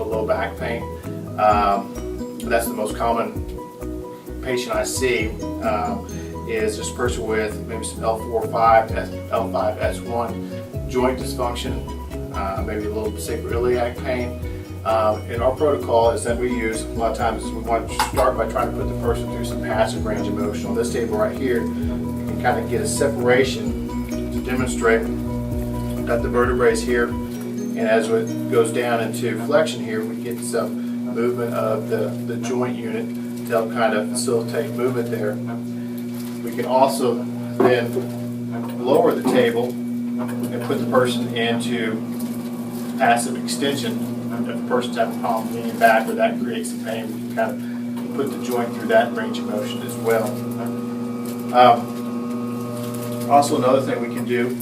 mechanical low back pain. That's the most common patient I see, is this person with maybe some L4-5, L5-S1 joint dysfunction, maybe a little sacroiliac pain. And our protocol is that we use, a lot of times we want to start by trying to put the person through some passive range of motion. On this table right here, you can kind of get a separation to demonstrate. We've got the vertebrae here, and as it goes down into flexion here, we get some movement of the joint unit to help kind of facilitate movement there. We can also then lower the table and put the person into passive extension. If the person's having a problem leaning back or that creates some pain, we can kind of put the joint through that range of motion as well. Also, another thing we can do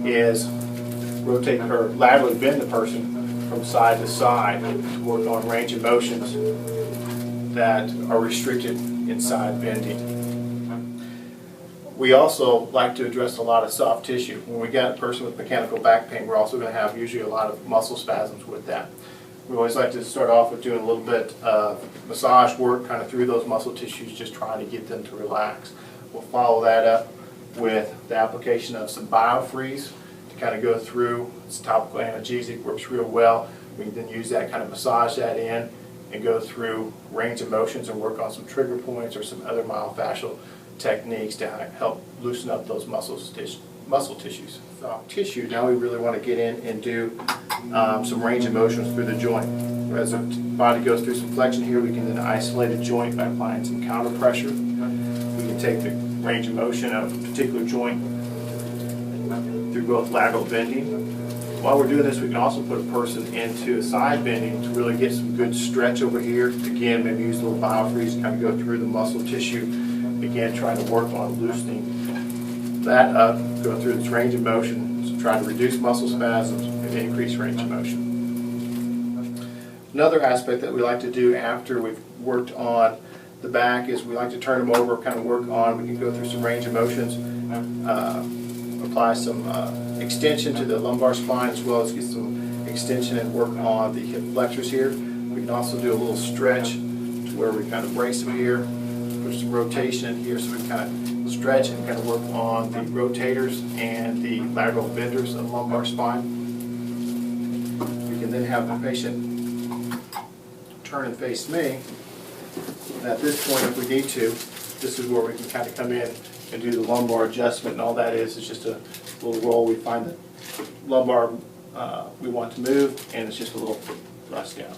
is rotate or laterally bend the person from side to side to work on range of motions that are restricted inside bending. We also like to address a lot of soft tissue. When we get a person with mechanical back pain, we're also going to have usually a lot of muscle spasms with that. We always like to start off with doing a little bit of massage work kind of through those muscle tissues, just trying to get them to relax. We'll follow that up with the application of some biofreeze to kind of go through. It's topical analgesic, works real well. We can then use that, kind of massage that in and go through range of motions and work on some trigger points or some other myofascial techniques to help loosen up those muscle tissues. Soft tissue, now we really want to get in and do some range of motions through the joint. As the body goes through some flexion here, we can then isolate a joint by applying some counter pressure. We can take the range of motion of a particular joint through both lateral bending. While we're doing this, we can also put a person into a side bending to really get some good stretch over here. Again, maybe use a little biofreeze to kind of go through the muscle tissue. Again, trying to work on loosening that up, go through its range of motion, so try to reduce muscle spasms and increase range of motion. Another aspect that we like to do after we've worked on the back is we like to turn them over, kind of work on, we can go through some range of motions, apply some extension to the lumbar spine as well as get some extension and work on the hip flexors here. We can also do a little stretch to where we kind of brace them here. Put some rotation in here so we can kind of stretch and kind of work on the rotators and the lateral benders of the lumbar spine. We can then have the patient turn and face me. And at this point, if we need to, this is where we can kind of come in and do the lumbar adjustment, and all that is just a little roll. We find the lumbar we want to move, and it's just a little thrust down.